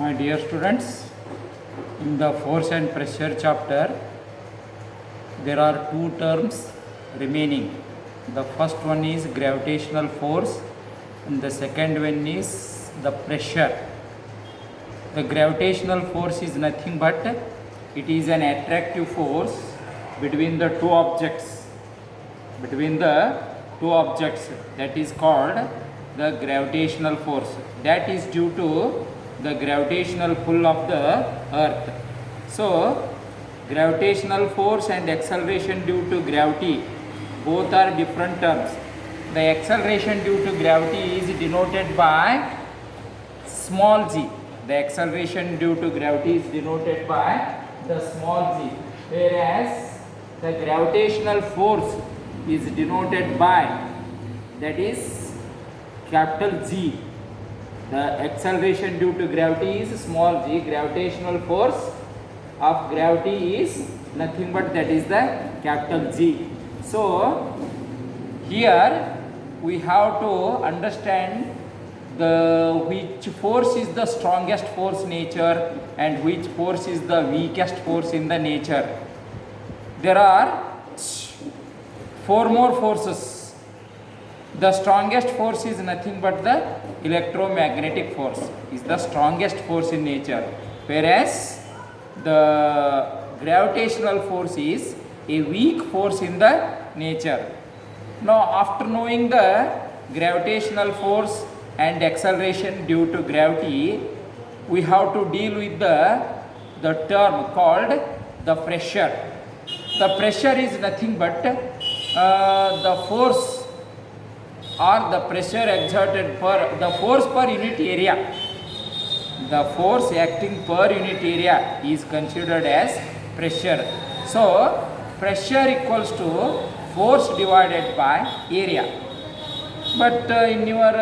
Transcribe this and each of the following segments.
My dear students, in the force and pressure chapter, there are two terms remaining. The first one is gravitational force, and the second one is the pressure. The gravitational force is nothing but it is an attractive force between the two objects. That is called the gravitational force. That is due to the gravitational pull of the earth. So, gravitational force and acceleration due to gravity both are different terms. The acceleration due to gravity is denoted by small g. The acceleration due to gravity is denoted by the small g, whereas the gravitational force is denoted by, that is, capital G. The acceleration due to gravity is small g. Gravitational force of gravity is nothing but that is the capital G. So here we have to understand which force is the strongest force in nature and which force is the weakest force in the nature. There are four more forces. The strongest force is nothing but the electromagnetic force is the strongest force in nature, whereas the gravitational force is a weak force in the nature. Now, after knowing the gravitational force and acceleration due to gravity, we have to deal with the term called the pressure. The pressure is nothing but the force or the pressure exerted per the force per unit area. The force acting per unit area is considered as pressure. So, pressure equals to force divided by area. But in your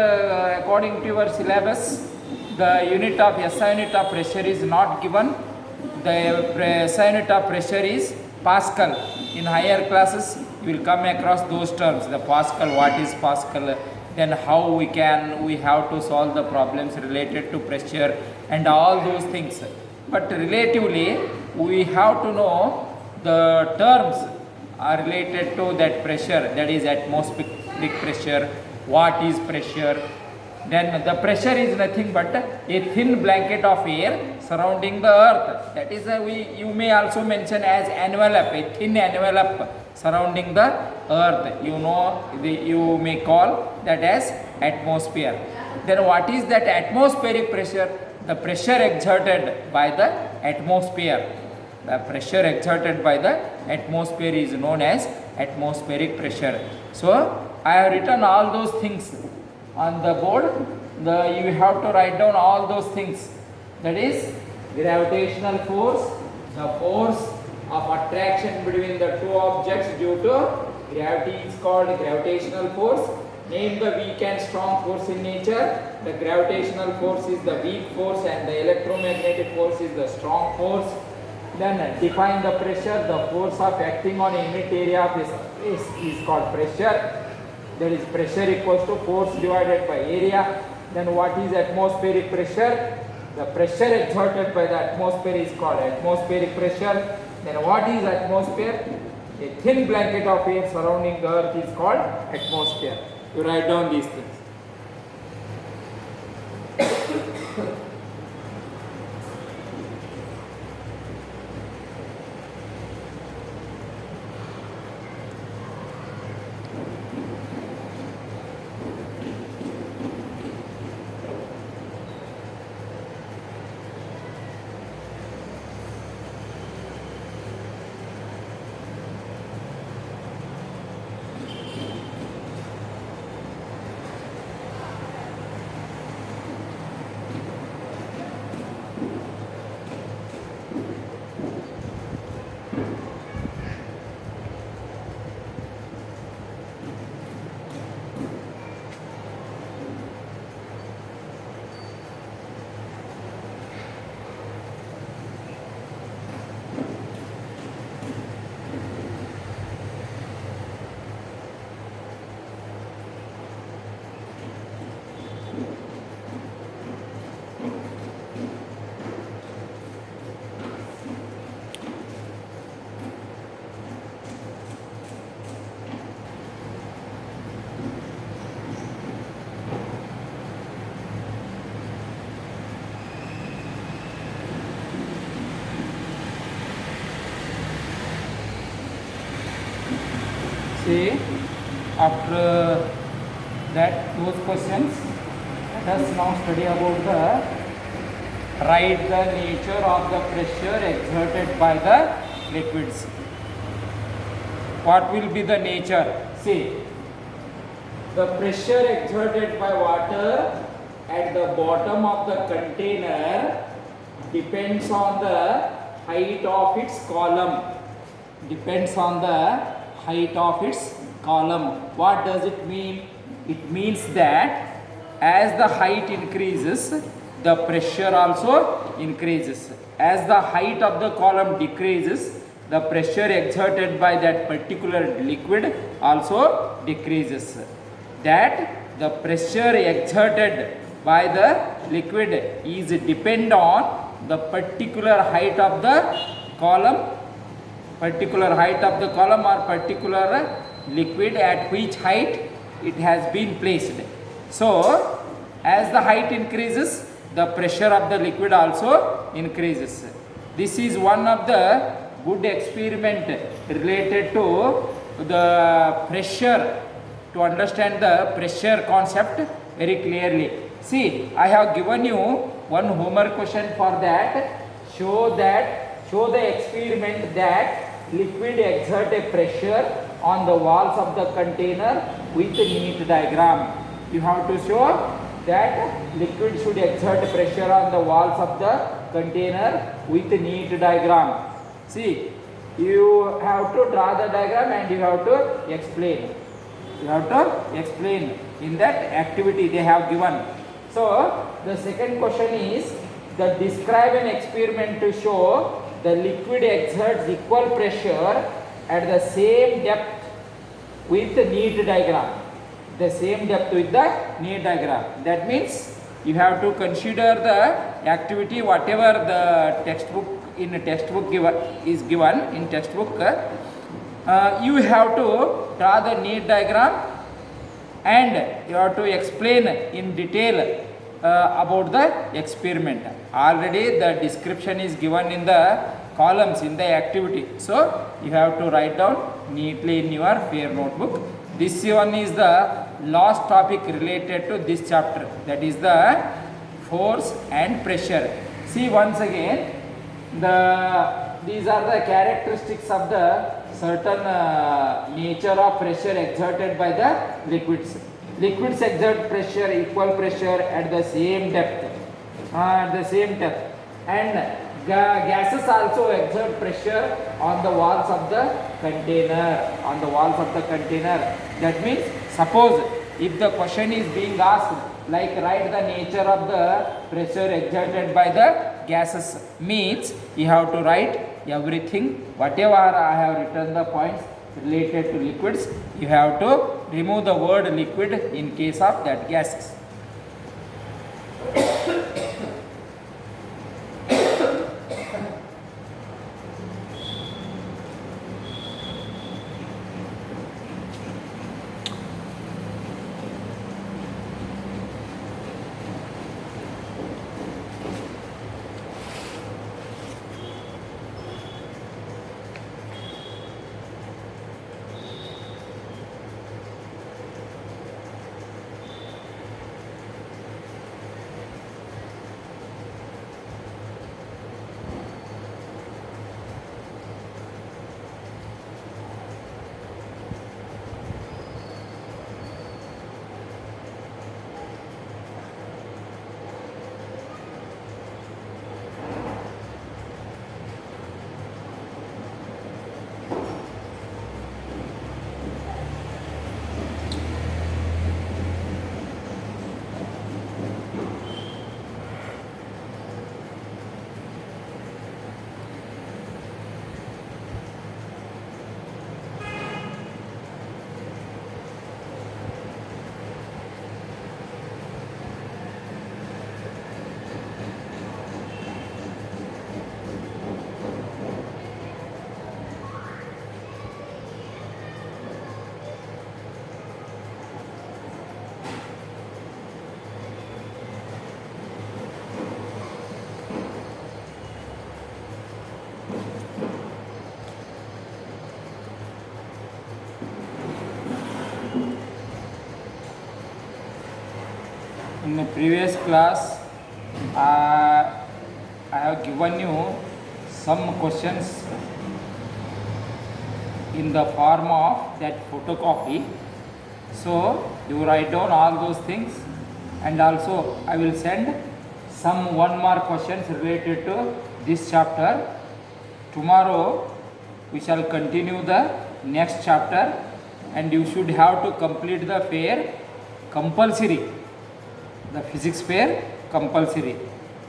according to your syllabus, the unit of SI unit of pressure is not given. The SI unit of pressure is Pascal. In higher classes, you will come across those terms. The Pascal, what is Pascal? Then how we have to solve the problems related to pressure and all those things. But relatively, we have to know the terms are related to that pressure, that is atmospheric pressure. What is pressure? Then the pressure is nothing but a thin blanket of air surrounding the earth. That is you may also mention as envelope, a thin envelope surrounding the earth. You may call that as atmosphere. Then what is that atmospheric pressure? The pressure exerted by the atmosphere. The pressure exerted by the atmosphere is known as atmospheric pressure. So, I have written all those things on the board. You have to write down all those things. That is gravitational force, the force of attraction between the two objects due to gravity is called gravitational force. Name the weak and strong force in nature. The gravitational force is the weak force and the electromagnetic force is the strong force. Then define the pressure. The force of acting on a unit area of space is called pressure. That is pressure equals to force divided by area. Then what is atmospheric pressure? The pressure exerted by the atmosphere is called atmospheric pressure. Then what is atmosphere? A thin blanket of air surrounding the earth is called atmosphere. You write down these things. See, after that those questions, let us now study about the write the nature of the pressure exerted by the liquids. What will be the nature? See, the pressure exerted by water at the bottom of the container depends on the height of its column. Depends on the height of its column. What does it mean? It means that as the height increases, the pressure also increases. As the height of the column decreases, the pressure exerted by that particular liquid also decreases. That the pressure exerted by the liquid is depend on the particular height of the column, or particular liquid at which height it has been placed. So, as the height increases, the pressure of the liquid also increases. This is one of the good experiment related to the pressure, to understand the pressure concept very clearly. See, I have given you one homework question for that. Show the experiment that liquid exert a pressure on the walls of the container with a neat diagram. You have to show that liquid should exert pressure on the walls of the container with a neat diagram. See, you have to draw the diagram and you have to explain. You have to explain in that activity they have given. So, the second question is that describe an experiment to show the liquid exerts equal pressure at the same depth with the neat diagram. The same depth with the neat diagram. That means you have to consider the activity whatever the textbook in a textbook is given in textbook. You have to draw the neat diagram and you have to explain in detail about the experiment. Already the description is given in the columns in the activity. So you have to write down neatly in your fair notebook. This one is the last topic related to this chapter, that is the force and pressure. See once again, these are the characteristics of the certain nature of pressure exerted by the liquids. Liquids exert pressure, equal pressure at the same depth, and gases also exert pressure on the walls of the container. That means, suppose if the question is being asked like write the nature of the pressure exerted by the gases, means you have to write everything, whatever I have written the points related to liquids, you have to remove the word liquid in case of that gases. In the previous class, I have given you some questions in the form of that photocopy. So you write down all those things, and also I will send some one more questions related to this chapter. Tomorrow we shall continue the next chapter, and you should have to complete the fair compulsory. The physics fair compulsory.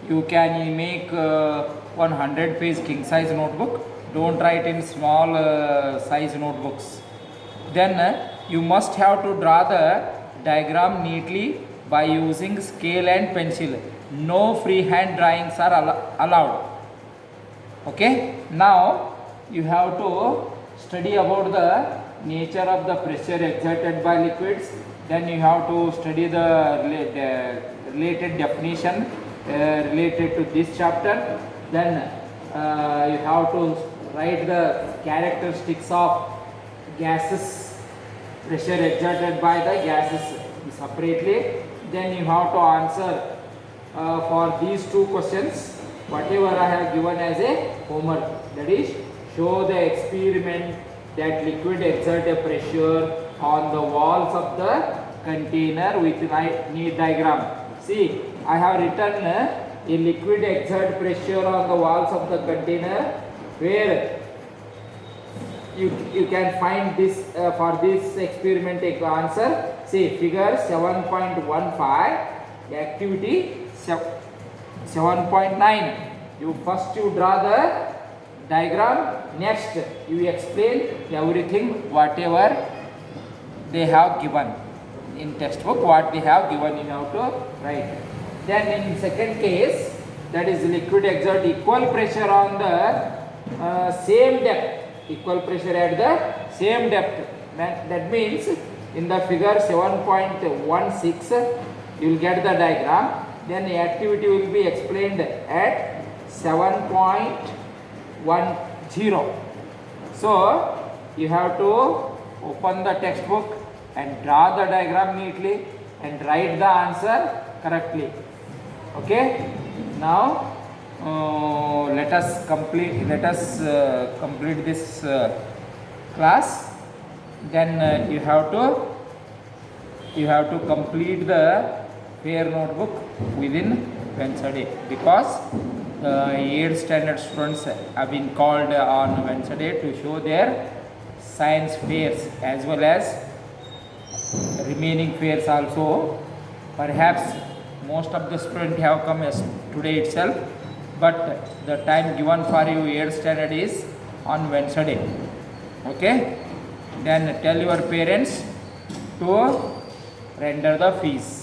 You can make 100-page king size notebook. Don't write in small size notebooks. Then you must have to draw the diagram neatly by using scale and pencil. No freehand drawings are allowed. Okay, now you have to study about the nature of the pressure exerted by liquids. Then you have to study the related definition related to this chapter. Then you have to write the characteristics of gases, pressure exerted by the gases separately. Then you have to answer for these two questions whatever I have given as a homework, that is, show the experiment that liquid exert a pressure on the walls of the container with neat diagram. See, I have written a liquid exert pressure on the walls of the container, where you can find this for this experiment answer. See, figure 7.15, activity 7.9. You first draw the diagram, next you explain everything whatever they have given in textbook. What they have given you have to write. Then in second case, that is liquid exert equal pressure on the same depth, equal pressure at the same depth. That means in the figure 7.16 you will get the diagram. Then the activity will be explained at 7.10. So you have to open the textbook and draw the diagram neatly and write the answer correctly. Okay, now let us complete this class. Then you have to complete the fair notebook within Wednesday, because 8th standard students have been called on Wednesday to show their science fairs as well as remaining fairs also. Perhaps most of the students have come as today itself, but the time given for you 8th standard is on Wednesday. Okay, then tell your parents to render the fees.